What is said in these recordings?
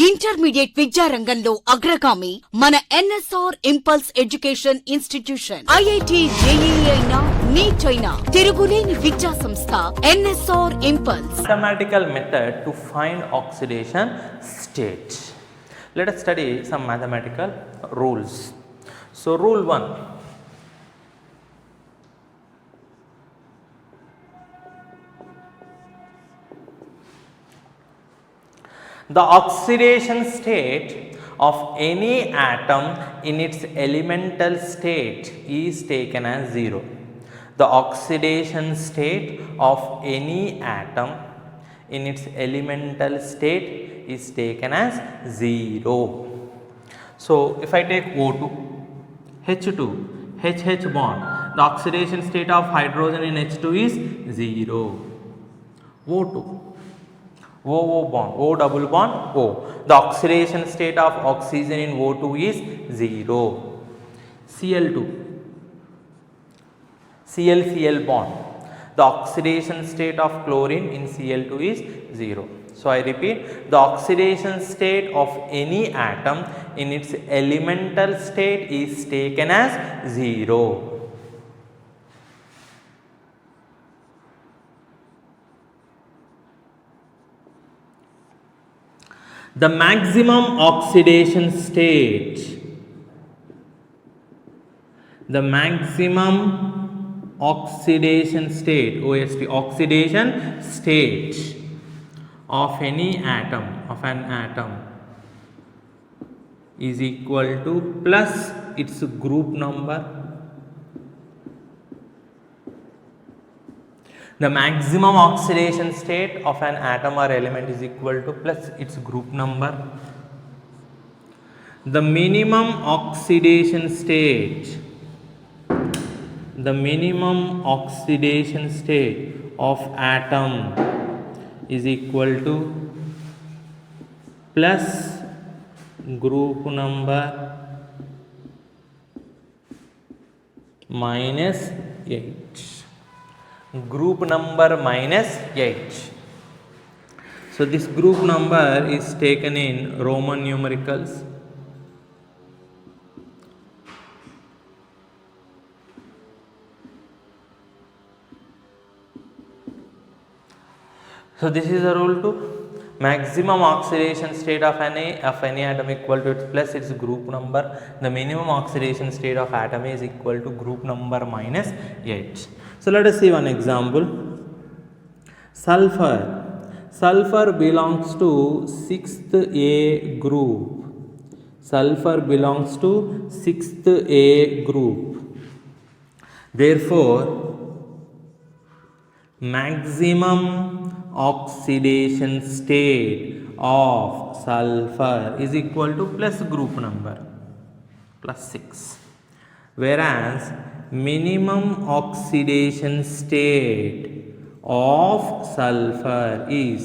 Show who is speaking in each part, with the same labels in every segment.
Speaker 1: Intermediate విద్యారంగంలో అగ్రగామి మన NSR impulse education institution. IIT JEE అయినా నీట్ అయినా తిరుగులేని విద్యా సంస్థ NSR impulse.
Speaker 2: Mathematical method to find oxidation state. Let us study some mathematical rules. So rule 1. The oxidation state of any atom in its elemental state is taken as 0. The oxidation state of any atom in its elemental state is taken as 0. So if I take O2, H2, HH bond, the oxidation state of hydrogen in H2 is 0. O2, OO bond, O double bond, O. The oxidation state of oxygen in O2 is 0. Cl2, Cl bond. The oxidation state of chlorine in Cl2 is 0. So I repeat, the oxidation state of any atom in its elemental state is taken as 0. The maximum oxidation state, the maximum oxidation state, OST, oxidation state of any atom, of an atom is equal to plus its group number. The maximum oxidation state of an atom or element is equal to plus its group number. The minimum oxidation state, the minimum oxidation state of atom is equal to plus group number minus 8. Group number minus 8. So this group number is taken in Roman numericals. So this is a rule 2. Maximum oxidation state of any atom equal to its plus its group number. The minimum oxidation state of atom is equal to group number minus 8. So let us see one example. Sulphur. Sulphur belongs to 6th A group. Sulphur belongs to 6th A group. Therefore, maximum oxidation state of sulphur is equal to plus group number plus 6, whereas minimum oxidation state of sulphur is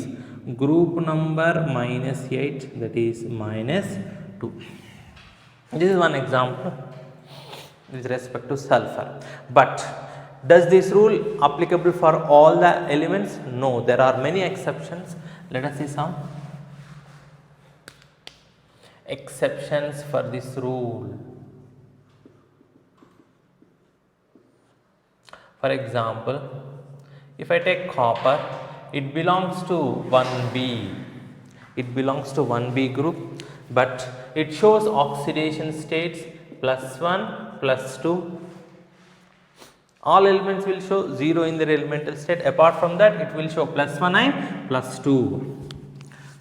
Speaker 2: group number minus 8, that is minus 2. This is one example with respect to sulphur. But does this rule applicable for all the elements? No, there are many exceptions. Let us see some exceptions for this rule. For example, if I take copper, it belongs to 1B. It belongs to 1B group, but it shows oxidation states plus 1, plus 2. All elements will show 0 in their elemental state. Apart from that, it will show plus 1 and plus 2.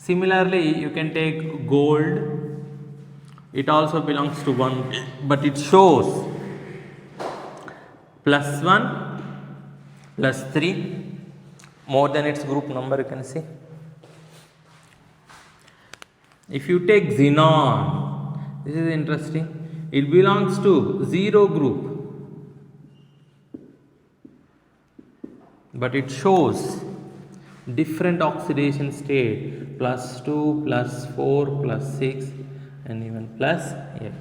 Speaker 2: Similarly, you can take gold. It also belongs to 1, but it shows plus 1, plus 3, more than its group number, you can see. If you take xenon, this is interesting. It belongs to 0 group, but it shows different oxidation state, plus 2, plus 4, plus 6 and even plus 8.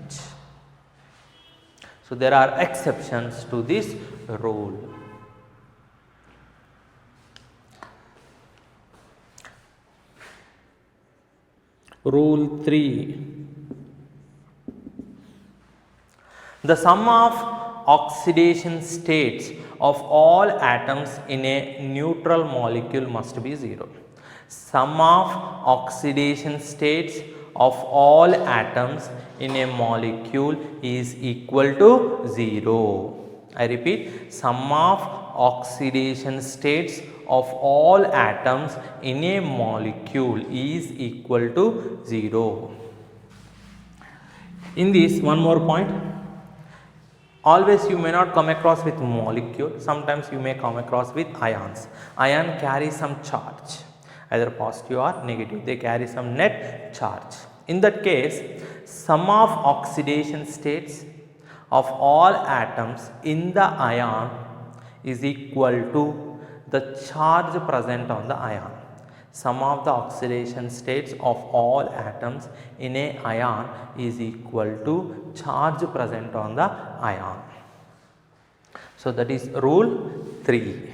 Speaker 2: So there are exceptions to this rule. Rule 3. The sum of oxidation states of all atoms in a neutral molecule must be 0. Sum of oxidation states of all atoms in a molecule is equal to 0. I repeat, sum of oxidation states of all atoms in a molecule is equal to 0. In this, one more point. Always you may not come across with molecule, sometimes you may come across with ions. Ion carries some charge, either positive or negative, they carry some net charge. In that case, sum of oxidation states of all atoms in the ion is equal to the charge present on the ion. Sum of the oxidation states of all atoms in a ion is equal to charge present on the ion. So that is rule 3.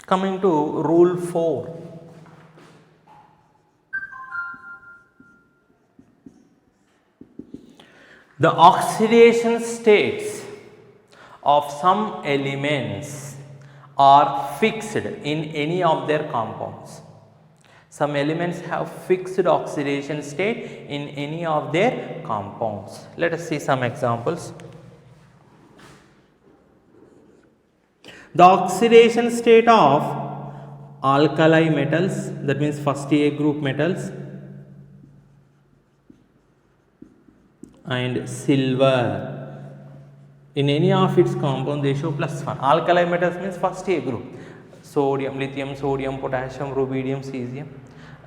Speaker 2: Coming to rule 4. The oxidation states of some elements are fixed in any of their compounds. Some elements have fixed oxidation state in any of their compounds. Let us see some examples. The oxidation state of alkali metals, that means first A group metals, and silver, in any of its compound they show +1. Alkali metals means first A group, sodium, lithium, sodium, potassium, rubidium, cesium.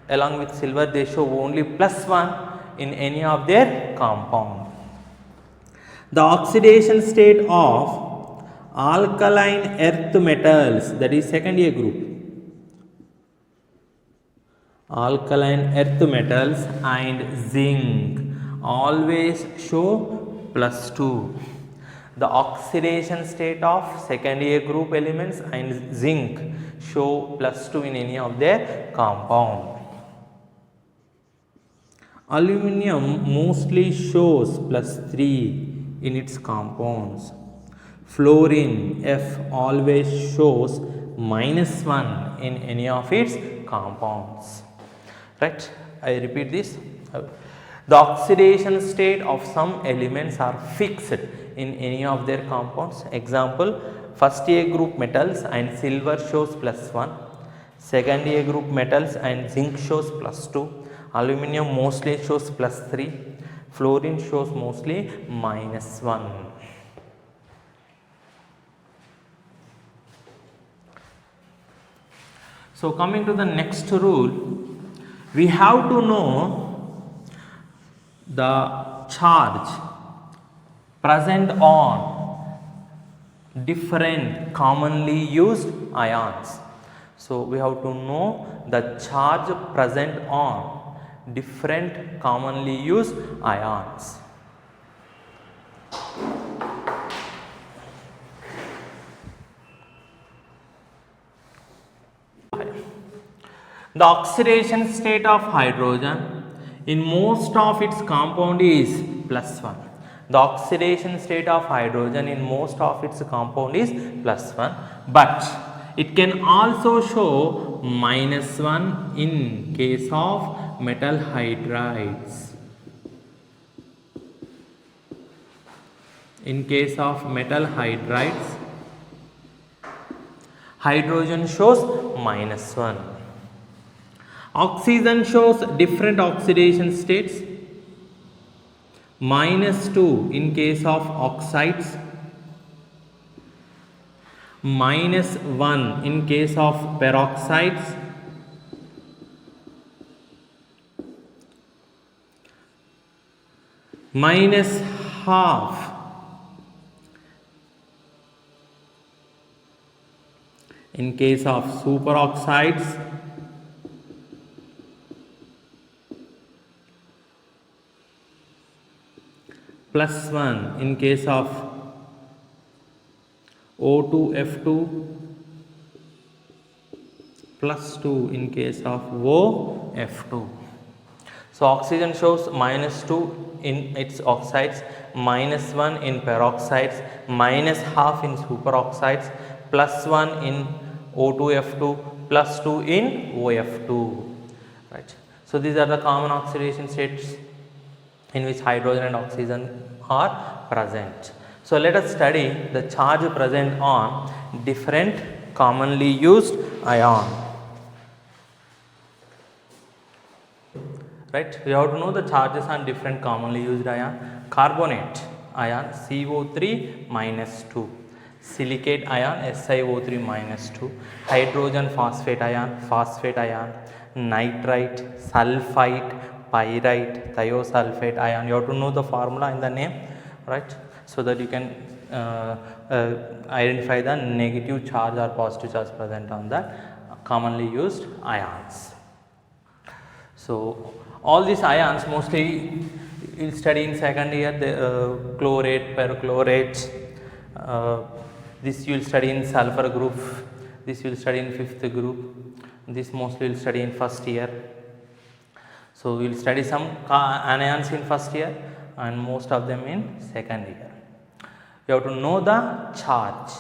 Speaker 2: Along with silver they show only +1 in any of their compound. The oxidation state of alkaline earth metals, that is second A group, alkaline earth metals and zinc always show +2. The oxidation state of second A group elements and zinc show +2 in any of their compound. Aluminium mostly shows +3 in its compounds. Fluorine F always shows -1 in any of its compounds. Right? I repeat this. The oxidation state of some elements are fixed in any of their compounds. Example, first A group metals and silver shows +1, second A group metals and zinc shows +2, aluminum mostly shows +3, fluorine shows mostly -1. So coming to the next rule, we have to know the charge present on different commonly used ions. So we have to know the charge present on different commonly used ions. The oxidation state of hydrogen in most of its compound is +1. The oxidation state of hydrogen in most of its compound is +1, but it can also show -1 in case of metal hydrides. In case of metal hydrides, hydrogen shows -1. Oxygen shows different oxidation states. -2 in case of oxides, -1 in case of peroxides, -0.5 in case of superoxides, plus 1 in case of O2F2 plus 2 in case of OF2. So oxygen shows minus 2 in its oxides, minus 1 in peroxides, minus half in superoxides, plus 1 in O2F2, plus 2 in OF2. Right. So these are the common oxidation states in which hydrogen and oxygen are present. So let us study the charge present on different commonly used ion. Right, we have to know the charges on different commonly used ion. Carbonate ion CO3 minus 2, silicate ion SiO3 minus 2, hydrogen phosphate ion, nitrite, sulfite, pyrite, thiosulfate ion. You have to know the formula in the name, right, so that you can identify the negative charge or positive charge present on the commonly used ions. So all these ions mostly you will study in second year, the chlorate, perchlorate, this you will study in sulphur group, this you will study in fifth group, this mostly you will study in first year. So we will study some anions in first year and most of them in second year. You have to know the charge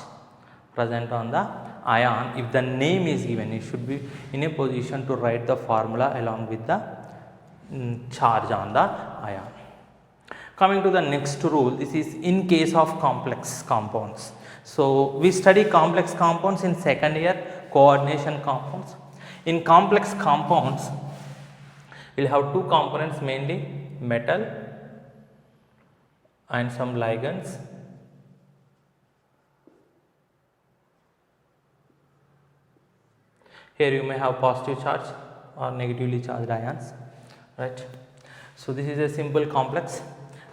Speaker 2: present on the ion. If the name is given, you should be in a position to write the formula along with the charge on the ion. Coming to the next rule, this is in case of complex compounds. So we study complex compounds in second year, coordination compounds. In complex compounds, we will have two components, mainly metal and some ligands. Here you may have positive charge or negatively charged ions, right. So this is a simple complex,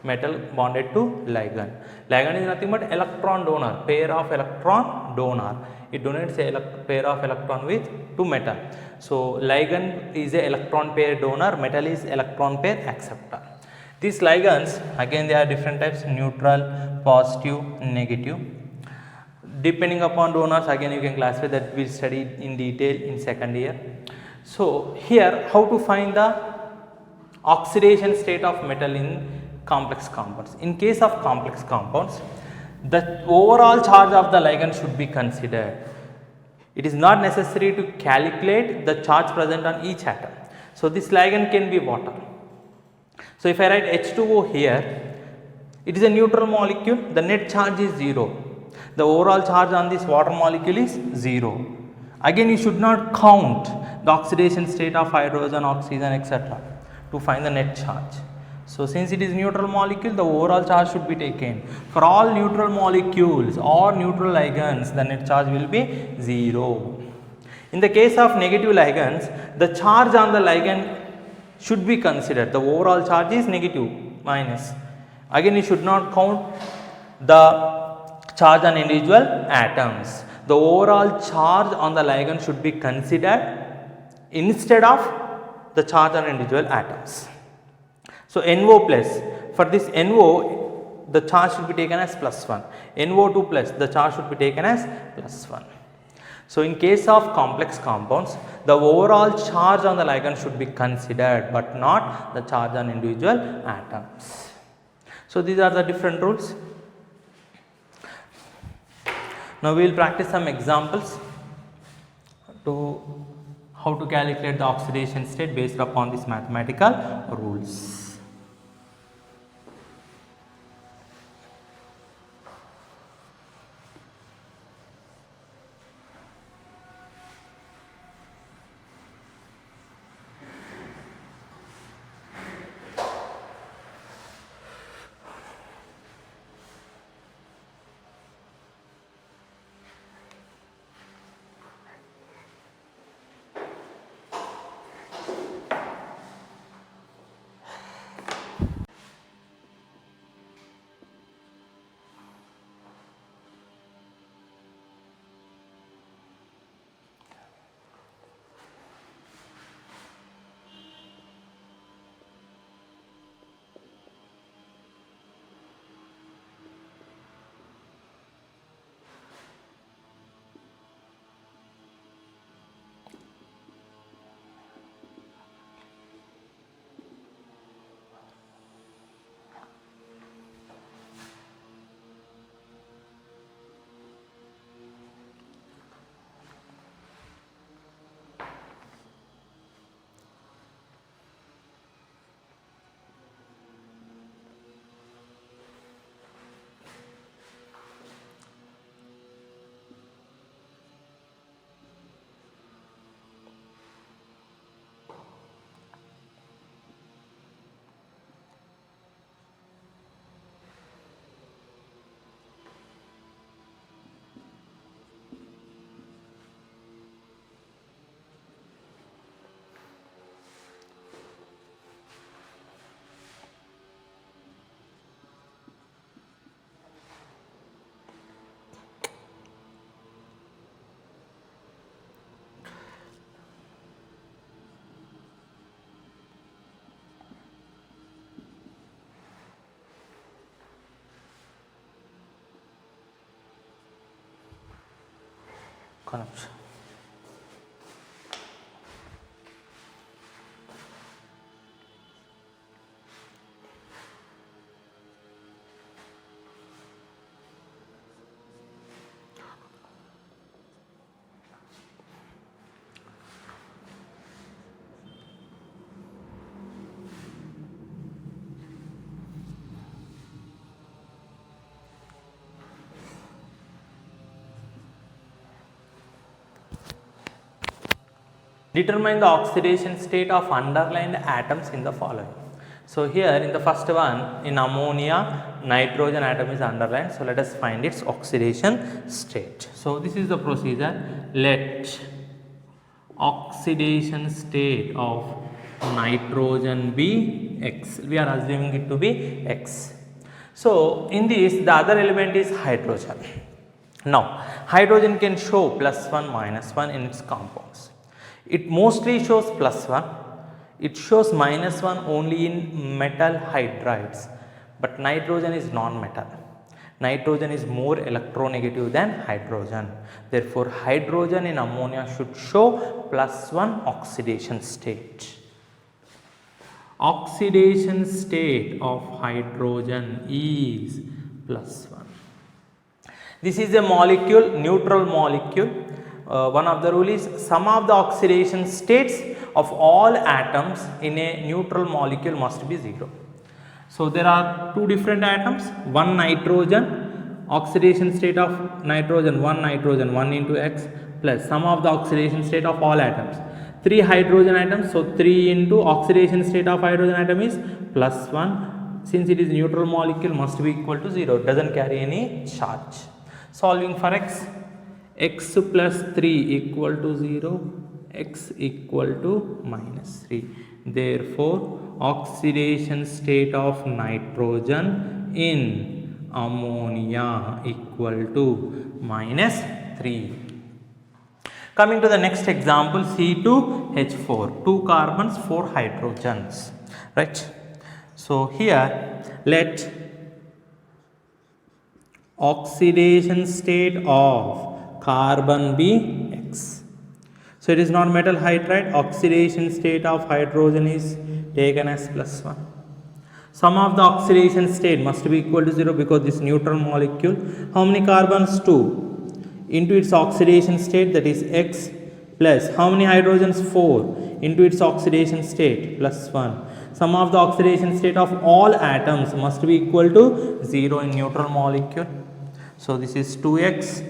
Speaker 2: metal bonded to ligand. Ligand is nothing but electron donor, pair of electron donor. It donates a pair of electron with to metal. So ligand is a electron pair donor, metal is electron pair acceptor. These ligands, again they are different types, neutral, positive, negative. Depending upon donors, again you can classify, that we will study in detail in second year. So here how to find the oxidation state of metal in complex compounds. In case of complex compounds, the overall charge of the ligand should be considered. It is not necessary to calculate the charge present on each atom. So this ligand can be water. So if I write H2O here, it is a neutral molecule, the net charge is 0. The overall charge on this water molecule is 0. Again you should not count the oxidation state of hydrogen, oxygen, etc. to find the net charge. So since it is neutral molecule, the overall charge should be taken. For all neutral molecules or neutral ligands, the net charge will be 0. In the case of negative ligands, the charge on the ligand should be considered. The overall charge is negative, minus. Again you should not count the charge on individual atoms. The overall charge on the ligand should be considered instead of the charge on individual atoms. So NO plus, for this NO the charge should be taken as plus 1, NO2 plus the charge should be taken as plus 1. So in case of complex compounds, the overall charge on the ligand should be considered but not the charge on individual atoms. So these are the different rules. Now we will practice some examples to how to calculate the oxidation state based upon these mathematical rules. connection. Determine the oxidation state of underlined atoms in the following. So here in the first one, in ammonia, nitrogen atom is underlined. So let us find its oxidation state. So this is the procedure. Let oxidation state of nitrogen be X. We are assuming it to be X. So in this, the other element is hydrogen. Now hydrogen can show +1, -1 in its compounds. It mostly shows +1. It shows -1 only in metal hydrides, but nitrogen is non-metal. Nitrogen is more electronegative than hydrogen. Therefore, hydrogen in ammonia should show +1 oxidation state. Oxidation state of hydrogen is +1. This is a molecule, neutral molecule. One of the rule is sum of the oxidation states of all atoms in a neutral molecule must be 0. So there are two different atoms, one nitrogen, oxidation state of nitrogen 1 into X plus sum of the oxidation state of all atoms. 3 hydrogen atoms, so 3 into oxidation state of hydrogen atom is +1. Since it is neutral molecule, must be equal to 0, does not carry any charge. Solving for X. X plus 3 equal to 0, X equal to -3. Therefore, oxidation state of nitrogen in ammonia equal to -3. Coming to the next example, C2H4, 2 carbons, 4 hydrogens, right. So here let oxidation state of carbon be X. So it is not metal hydride. Oxidation state of hydrogen is taken as +1. Sum of the oxidation state must be equal to 0 because this neutral molecule. How many carbons? 2 into its oxidation state, that is X, plus how many hydrogens? 4 into its oxidation state, +1. Sum of the oxidation state of all atoms must be equal to 0 in neutral molecule. So this is 2X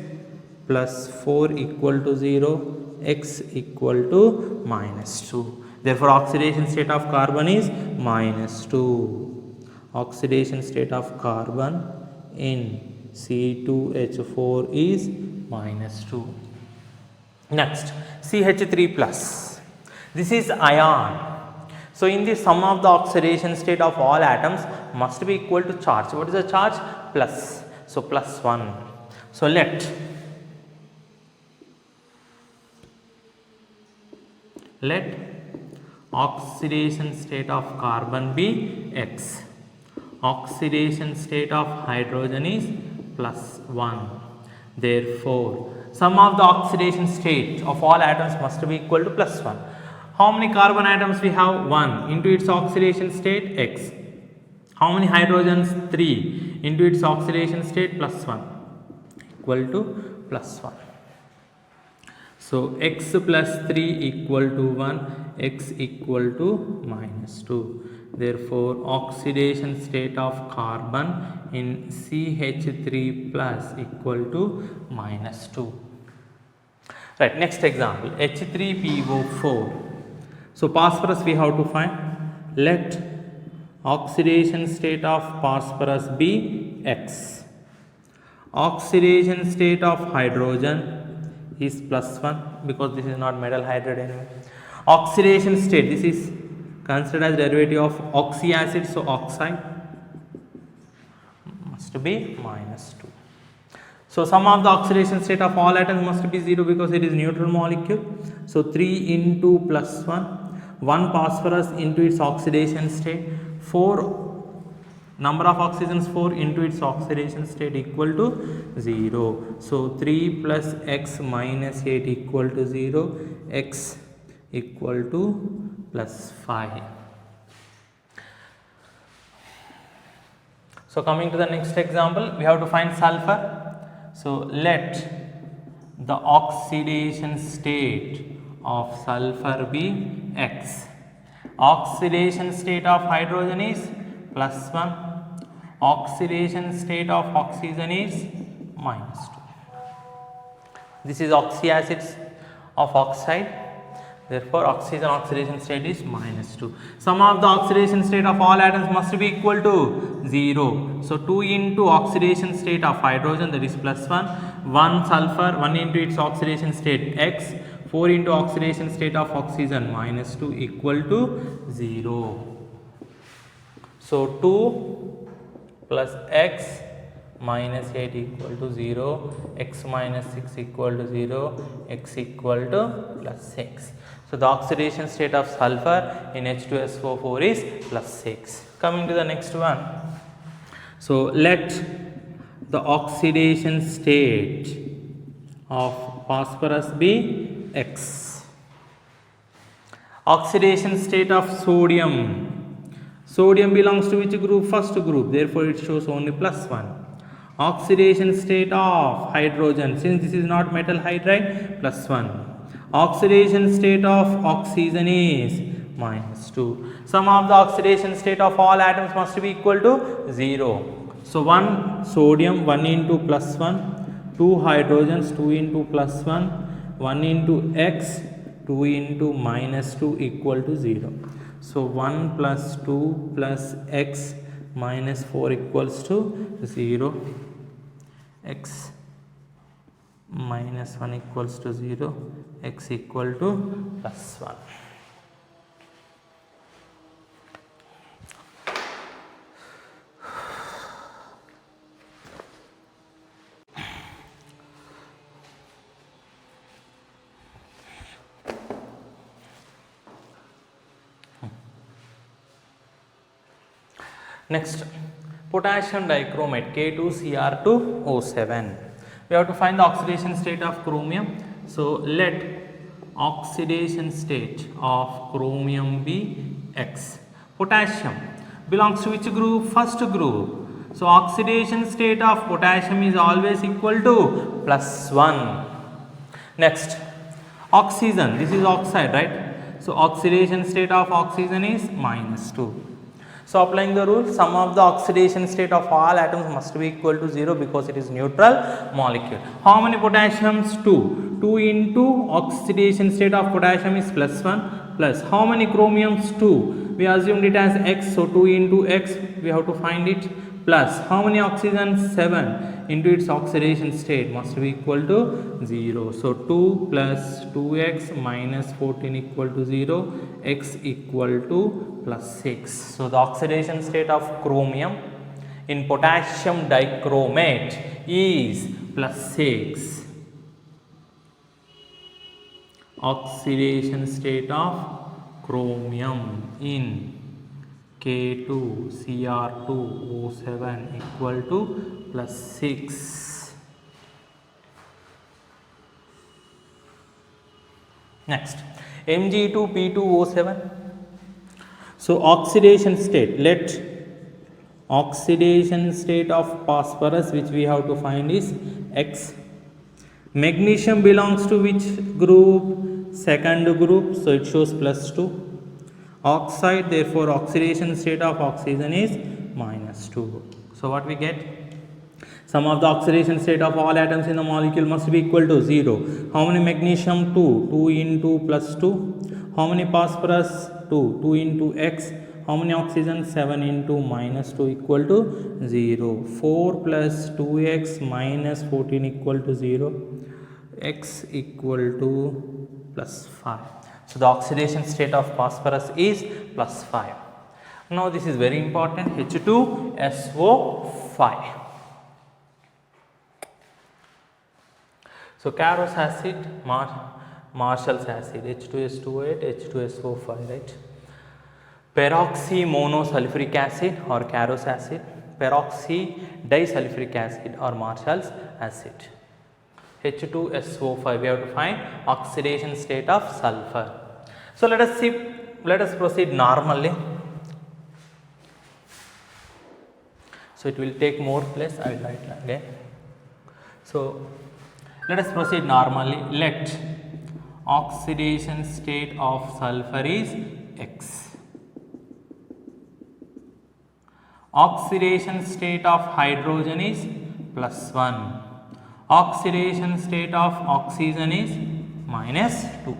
Speaker 2: plus 4 equal to 0, X equal to -2. Therefore, oxidation state of carbon is -2. Oxidation state of carbon in C2H4 is -2. Next, CH3 plus. This is ion. So in the sum of the oxidation state of all atoms must be equal to charge. What is the charge? Plus. So +1. So let oxidation state of carbon be X. Oxidation state of hydrogen is +1. Therefore, sum of the oxidation state of all atoms must be equal to +1. How many carbon atoms we have? 1 into its oxidation state X. How many hydrogens? 3 into its oxidation state +1 equal to +1. So X plus 3 equal to 1, X equal to -2. Therefore, oxidation state of carbon in CH3 plus equal to -2. Right, next example, H3PO4. So phosphorus we have to find. Let oxidation state of phosphorus be X. Oxidation state of hydrogen is +1 because this is not metal hydride anyway. Oxidation state, this is considered as derivative of oxy acid, so oxide must be -2. So sum of the oxidation state of all atoms must be 0 because it is neutral molecule. So 3 into +1, 1 phosphorus into its oxidation state, 4 Number of oxygens 4 into its oxidation state equal to 0. So 3 plus x minus 8 equal to 0, x equal to plus 5. So coming to the next example, we have to find sulfur. So let the oxidation state of sulfur be x. Oxidation state of hydrogen is plus 1. Oxidation state of oxygen is minus 2. This is oxyacids of oxide. Therefore, oxygen oxidation state is minus 2. Sum of the oxidation state of all atoms must be equal to 0. So, 2 into oxidation state of hydrogen, that is plus 1. 1 sulfur, 1 into its oxidation state x. 4 into oxidation state of oxygen minus 2 equal to 0. So, 2 plus x minus 8 equal to 0, x minus 6 equal to 0, x equal to plus 6. So, the oxidation state of sulfur in H2SO4 is plus 6. Coming to the next one. So, let the oxidation state of phosphorus be x. Oxidation state of sodium. Sodium belongs to which group? First group. Therefore, it shows only plus 1. Oxidation state of hydrogen. Since this is not metal hydride, plus 1. Oxidation state of oxygen is minus 2. Sum of the oxidation state of all atoms must be equal to 0. So, 1 sodium, 1 into plus 1, 2 hydrogens, 2 into plus 1, 1 into x, 2 into minus 2 equal to 0. So, 1 plus 2 plus x minus 4 equals to 0, x minus 1 equals to 0, x equal to plus 1. Next, potassium dichromate K2Cr2O7. We have to find the oxidation state of chromium. So, let oxidation state of chromium be X. Potassium belongs to which group? First group. So, oxidation state of potassium is always equal to plus 1. Next, oxygen. This is oxide, right? So, oxidation state of oxygen is minus 2. So, applying the rule, sum of the oxidation state of all atoms must be equal to 0 because it is neutral molecule. How many potassiums? 2. 2 into oxidation state of potassium is plus 1 plus. How many chromiums? 2. We assumed it as x, so 2 into x we have to find it plus. How many oxygens? 7 into its oxidation state must be equal to 0. So, 2 plus 2x minus 14 equal to 0, x equal to plus 6. So, the oxidation state of chromium in potassium dichromate is plus 6. Oxidation state of chromium in K2Cr2O7 equal to plus 6. Next, Mg2P2O7. So, oxidation state, let oxidation state of phosphorus which we have to find is X. Magnesium belongs to which group? Second group, so it shows plus 2. Oxide, therefore, oxidation state of oxygen is minus 2. So, what we get? Sum of the oxidation state of all atoms in the molecule must be equal to 0. How many magnesium? 2. 2 into plus 2. How many phosphorus? 2. 2 into x. How many oxygen? 7 into minus 2 equal to 0. 4 plus 2x minus 14 equal to 0. X equal to plus 5. So, the oxidation state of phosphorus is plus 5. Now, this is very important, H2SO5. So, Caros acid, Marshall's acid, H2S28, H2SO5, right. peroxy monosulfuric acid or Carros acid, peroxy disulfuric acid or Marshall's acid. H2SO5, we have to find oxidation state of sulfur. So let us proceed normally. So it will take more place, I will write again. So let us proceed normally. Let oxidation state of sulfur is X. Oxidation state of hydrogen is +1. Oxidation state of oxygen is -2.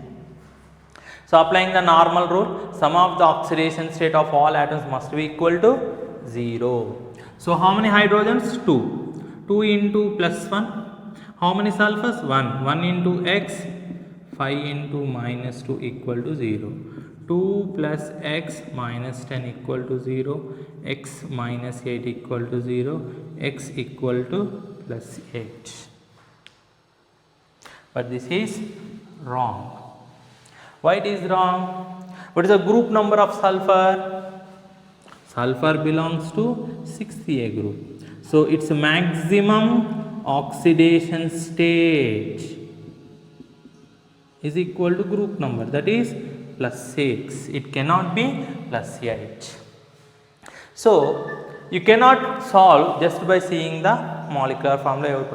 Speaker 2: So applying the normal rule, sum of the oxidation state of all atoms must be equal to 0. So how many hydrogens? 2. 2 into +1. How many sulfurs? 1. 1 into X, 5 into -2 equal to 0. 2 plus X minus 10 equal to 0. X minus 8 equal to 0. X equal to +8. But this is wrong. Why it is wrong? What is the group number of sulfur? Sulfur belongs to 6A group. So its maximum oxidation state is equal to group number, that is +6. It cannot be +8. So you cannot solve just by seeing the molecular formula.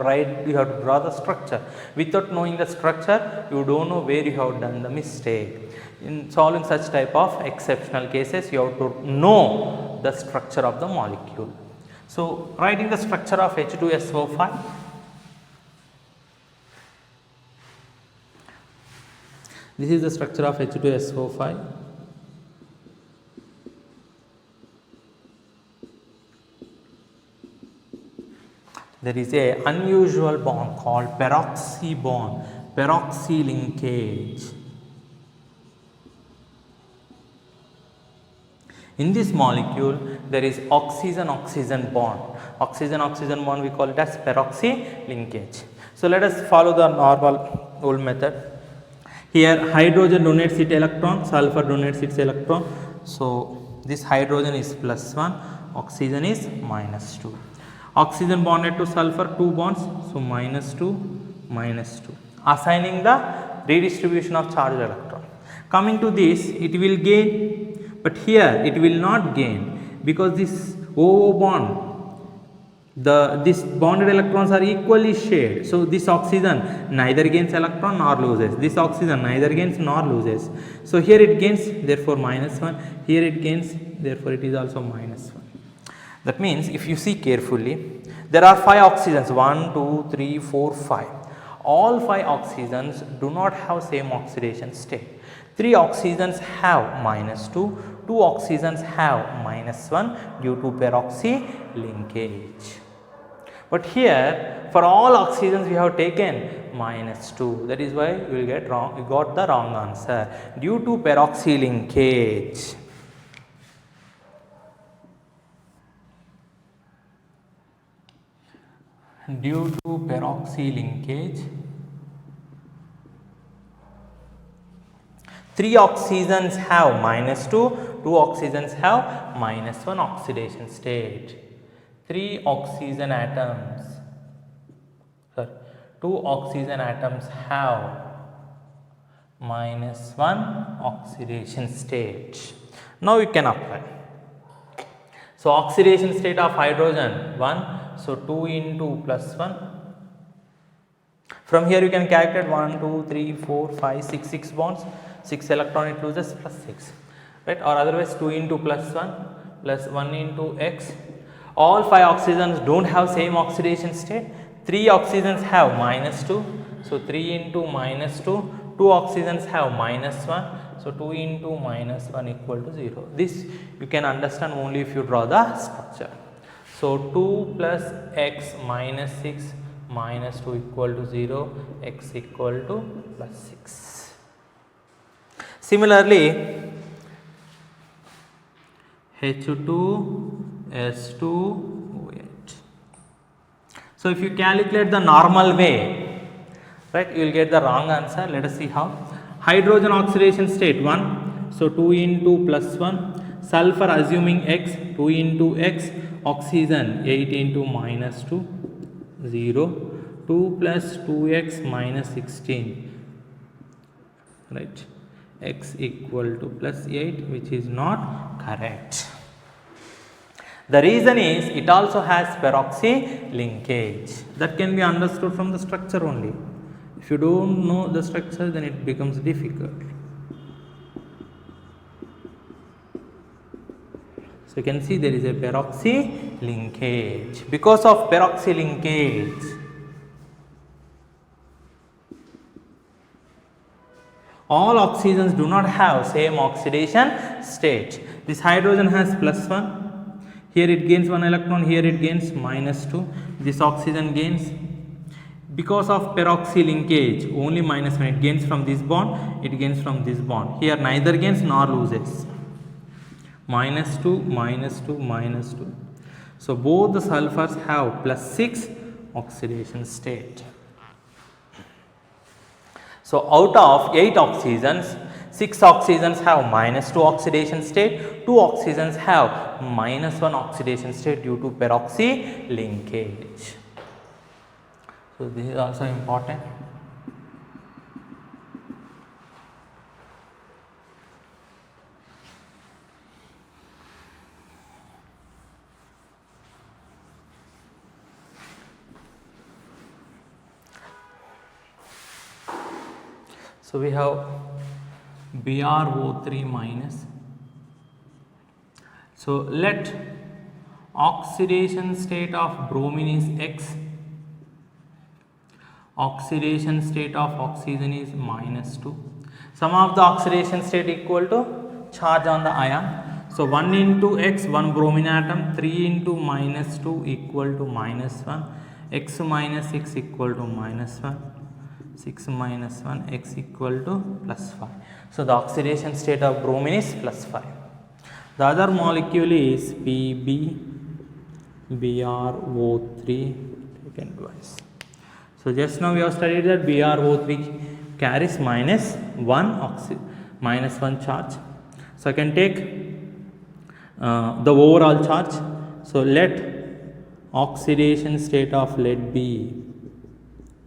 Speaker 2: You have to draw the structure. Without knowing the structure, you don't know where you have done the mistake. In solving such type of exceptional cases, you have to know the structure of the molecule. So writing the structure of H2SO5. This is the structure of H2SO5. There is a unusual bond called peroxy bond, peroxy linkage. In this molecule, there is oxygen-oxygen bond. Oxygen-oxygen bond, we call it as peroxy linkage. So let us follow the normal old method. Here hydrogen donates its electron, sulfur donates its electron. So this hydrogen is +1, oxygen is -2. Oxygen bonded to sulfur, 2 bonds, so -2, -2, assigning the redistribution of charged electron. Coming to this, it will gain, but here it will not gain because this OO bond, this bonded electrons are equally shared. So this oxygen neither gains electron nor loses. This oxygen neither gains nor loses. So here it gains, therefore -1. Here it gains, therefore it is also -1. That means if you see carefully, there are 5 oxygens, 1, 2, 3, 4, 5. All 5 oxygens do not have same oxidation state. 3 oxygens have -2, 2 oxygens have -1 due to peroxy linkage. But here for all oxygens we have taken -2. That is why you will get wrong. You got the wrong answer due to peroxy linkage. Due to peroxy linkage, 3 oxygens have -2, 2 oxygens have -1 oxidation state. 3 oxygen atoms, sorry, 2 oxygen atoms have -1 oxidation state. Now you can apply. So oxidation state of hydrogen 1, so 2 into +1. From here you can calculate 1, 2, 3, 4, 5, 6, 6 bonds, 6 electron it loses +6, right? Or otherwise 2 into +1 plus 1 into X. All 5 oxygens don't have same oxidation state. 3 oxygens have -2, so 3 into -2. 2 oxygens have -1, so 2 into -1 equal to 0. This you can understand only if you draw the structure. So 2 plus X minus 6 minus 2 equal to 0, X equal to +6. Similarly, H2S2O8. So if you calculate the normal way, right, you will get the wrong answer. Let us see how. Hydrogen oxidation state 1, so 2 into +1, sulfur assuming x 2 into x, oxygen 8 into minus 2, 0, 2 plus 2x minus 16, right, x equal to plus 8, which is not correct. The reason is it also has peroxy linkage. That can be understood from the structure only. If you don't know the structure, then it becomes difficult. So you can see there is a peroxy linkage. Because of peroxy linkage, all oxygens do not have same oxidation state. This hydrogen has plus 1. Here it gains 1 electron, here it gains minus 2. This oxygen gains, because of peroxy linkage, only minus 1. It gains from this bond, it gains from this bond. Here neither gains nor loses. Minus 2, minus 2, minus 2. So both the sulfurs have plus 6 oxidation state. So out of 8 oxygens, 6 oxygens have minus 2 oxidation state, 2 oxygens have minus 1 oxidation state due to peroxy linkage. So this is also important. So we have BrO3 minus. So let oxidation state of bromine is X, oxidation state of oxygen is minus 2. Sum of the oxidation state equal to charge on the ion. So 1 into X, 1 bromine atom, 3 into minus 2 equal to minus 1, X minus 6 equal to minus 1. 6 minus 1, x equal to plus 5. So the oxidation state of bromine is plus 5. The other molecule is BrO3 taken twice. So just now we have studied that BrO3 carries minus 1 charge. So I can take the overall charge. So let oxidation state of lead be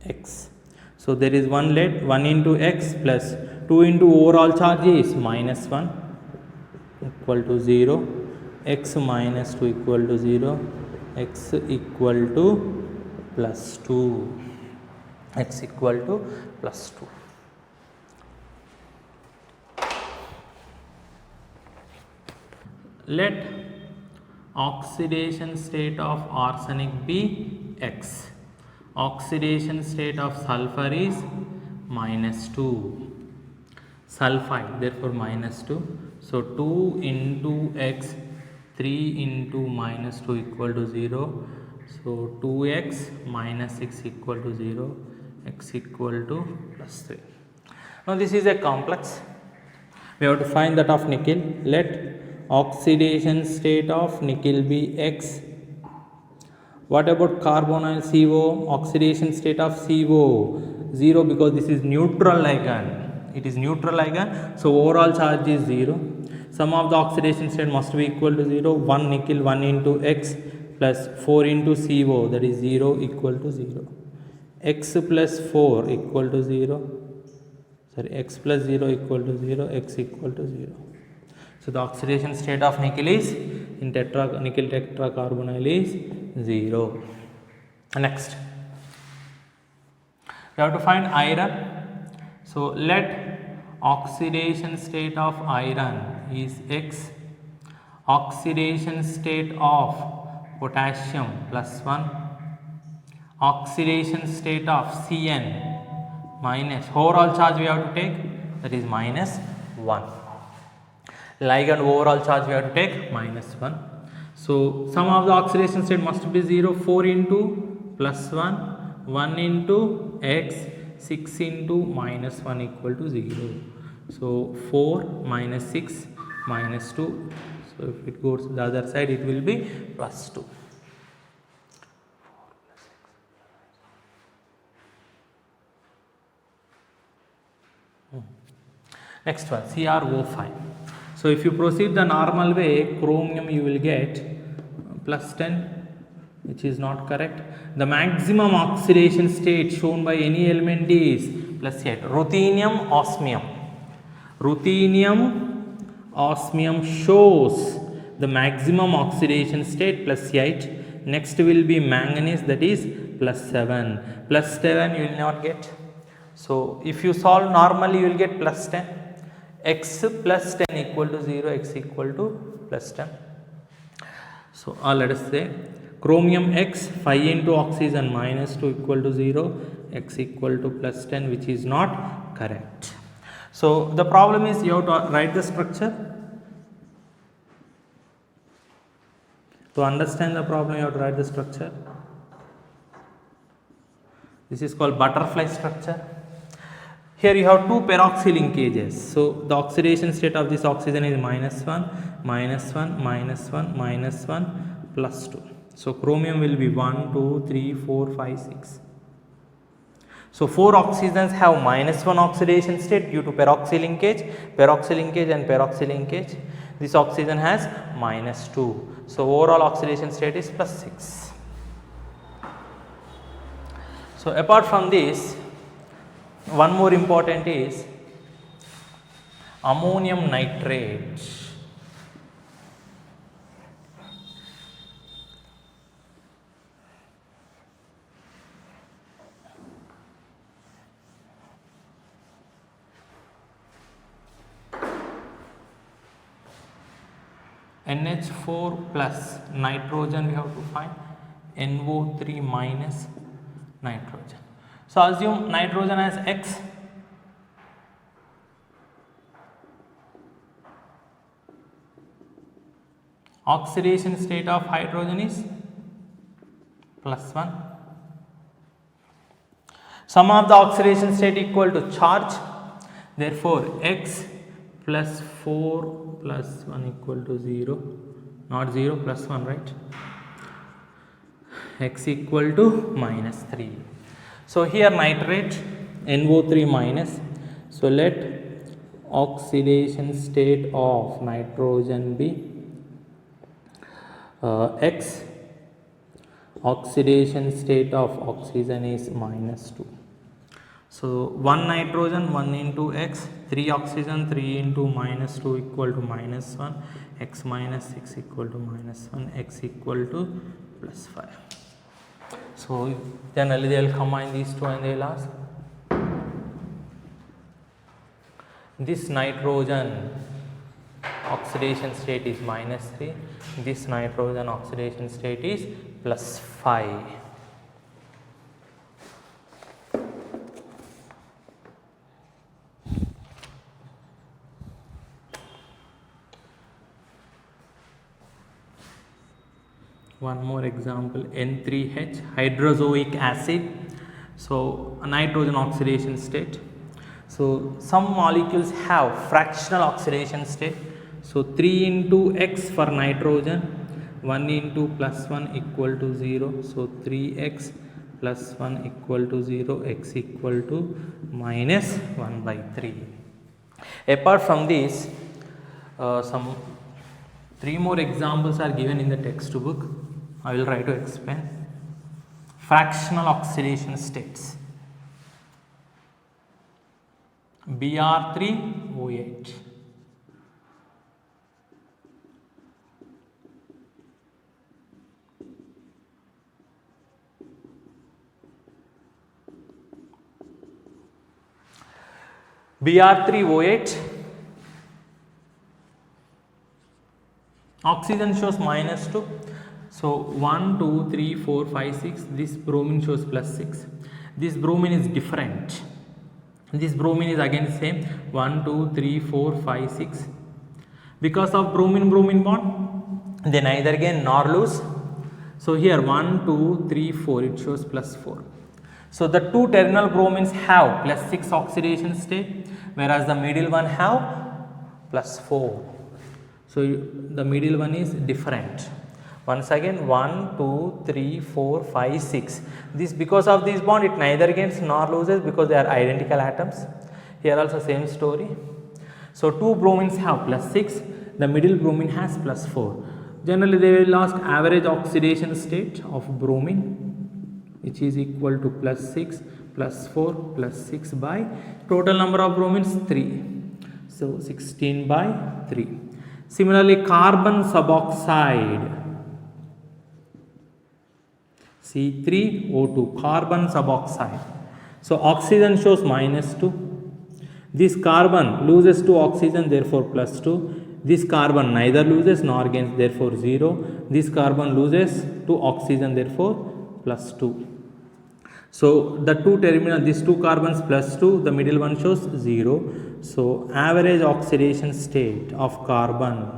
Speaker 2: X. So there is one lead, 1 into x plus 2 into overall charge is minus 1 equal to 0, x minus 2 equal to 0, x equal to plus 2, x equal to plus 2. Let oxidation state of arsenic be X. Oxidation state of sulphur is minus 2. Sulfide, therefore minus 2. So 2 into x, 3 into minus 2 equal to 0. So 2x minus 6 equal to 0, x equal to plus 3. Now this is a complex. We have to find that of nickel. Let oxidation state of nickel be X. What about carbonyl CO? Oxidation state of CO 0, because this is neutral ligand. It is neutral ligand. So overall charge is 0. Sum of the oxidation state must be equal to 0. 1 nickel 1 into X plus 4 into CO, that is 0 equal to 0. X plus 4 equal to 0. Sorry, X plus 0 equal to 0. X equal to 0. So the oxidation state of nickel is in nickel tetracarbonyl is 0. Next, we have to find iron. So let oxidation state of iron is X. Oxidation state of potassium plus 1. Oxidation state of Cn minus, overall charge we have to take, that is minus 1. Ligand overall charge we have to take minus 1. So sum of the oxidation state must be 0. 4 into plus 1, 1 into x, 6 into minus 1 equal to 0. So 4 minus 6 minus 2. So if it goes to the other side, it will be plus 2. Next one, CrO5. So So if you proceed the normal way, chromium you will get plus 10, which is not correct. The maximum oxidation state shown by any element is plus 8. Ruthenium, osmium. Ruthenium, osmium shows the maximum oxidation state plus 8. Next will be manganese, that is plus 7. Plus 7 you will not get. So if you solve normally you will get plus 10. X plus 10 equal to 0, x equal to plus 10. So let us say chromium X 5 into oxygen minus 2 equal to 0, x equal to plus 10, which is not correct. So the problem is you have to write the structure. To understand the problem you have to write the structure. This is called butterfly structure. Here you have two peroxy linkages. So the oxidation state of this oxygen is minus 1, minus 1, minus 1, minus 1, plus 2. So chromium will be 1, 2, 3, 4, 5, 6. So 4 oxygens have minus 1 oxidation state due to peroxy linkage, and peroxy linkage. This oxygen has minus 2. So overall oxidation state is plus 6. So apart from this, one more important is ammonium nitrate. NH4 plus nitrogen we have to find, NO3 minus nitrogen. So assume nitrogen as X, oxidation state of hydrogen is plus 1. Sum of the oxidation state equal to charge, therefore X plus 4 plus 1 equal to 0, not 0, plus 1, right? X equal to minus 3. So here nitrate NO3 minus. So let oxidation state of nitrogen be X. Oxidation state of oxygen is minus 2. So 1 nitrogen 1 into X, 3 oxygen 3 into minus 2 equal to minus 1, X minus 6 equal to minus 1, X equal to plus 5. So generally they will combine these two and they will ask, this nitrogen oxidation state is minus 3, this nitrogen oxidation state is plus 5. One more example, N3H, hydrozoic acid. So a nitrogen oxidation state. So some molecules have fractional oxidation state. So 3 into X for nitrogen, 1 into plus 1 equal to 0. So 3X plus 1 equal to 0, X equal to minus 1 by 3. Apart from this, some 3 more examples are given in the textbook. I will try to explain. Fractional oxidation states. Br3O8. Br3O8. Oxygen shows minus 2. So 1, 2, 3, 4, 5, 6. This bromine shows plus 6. This bromine is different. This bromine is again same 1, 2, 3, 4, 5, 6. Because of bromine bond, they neither gain nor lose. So here 1, 2, 3, 4, it shows plus 4. So the two terminal bromines have plus 6 oxidation state, whereas the middle one have plus 4. So the middle one is different. Once again 1, 2, 3, 4, 5, 6. This because of this bond it neither gains nor loses because they are identical atoms. Here also same story. So two bromines have plus 6, the middle bromine has plus 4. Generally they will ask average oxidation state of bromine, which is equal to plus 6 plus 4 plus 6 by total number of bromines 3. So 16 by 3. Similarly, carbon suboxide C3O2, carbon suboxide. So oxygen shows minus 2. This carbon loses to oxygen, therefore plus 2. This carbon neither loses nor gains, therefore 0. This carbon loses to oxygen, therefore plus 2. So the two terminal, these two carbons plus 2, the middle one shows 0. So average oxidation state of carbon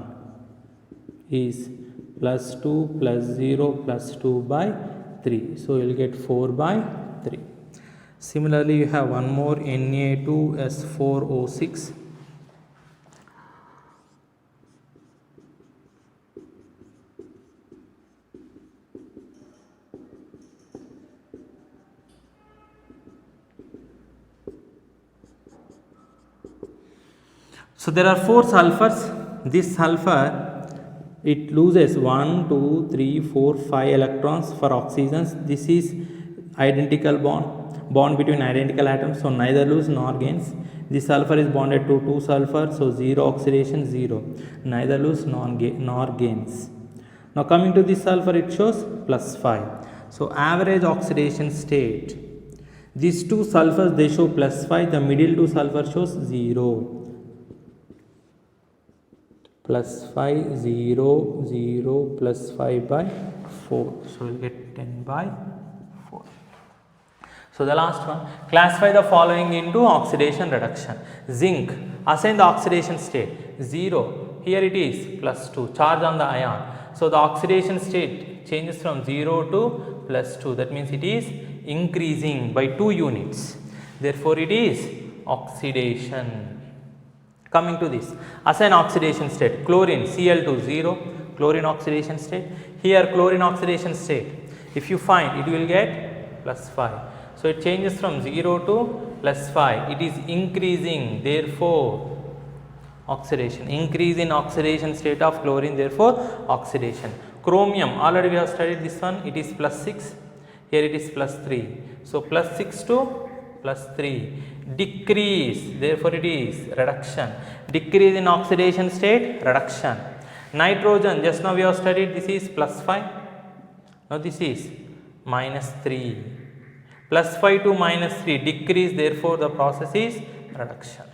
Speaker 2: is plus 2 plus 0 plus 2 by 3. So you will get 4 by 3. Similarly, you have one more Na2S4O6. So there are 4 sulfurs. This sulfur, it loses 1, 2, 3, 4, 5 electrons for oxygens. This is identical bond between identical atoms, so neither lose nor gains. This sulfur is bonded to 2 sulfur, so 0 oxidation, 0. Neither lose nor gains. Now coming to this sulfur, it shows plus 5. So average oxidation state. These 2 sulfurs, they show plus 5. The middle 2 sulfur shows 0. Plus 5, 0, 0, plus 5 by 4. So we will get 10 by 4. So the last one, classify the following into oxidation reduction. Zinc, assign the oxidation state 0. Here it is plus 2, charge on the ion. So the oxidation state changes from 0 to plus 2. That means it is increasing by 2 units. Therefore it is oxidation. Coming to this, assign oxidation state. Chlorine Cl2 0, chlorine oxidation state. Here chlorine oxidation state, if you find, it will get plus 5. So it changes from 0 to plus 5. It is increasing, therefore oxidation. Increase in oxidation state of chlorine, therefore oxidation. Chromium, already we have studied this one. It is plus 6. Here it is plus 3. So plus 6 to plus 3. Decrease, therefore it is reduction. Decrease in oxidation state, reduction. Nitrogen, just now we have studied, this is plus 5. Now this is minus 3. Plus 5 to minus 3, decrease, therefore the process is reduction.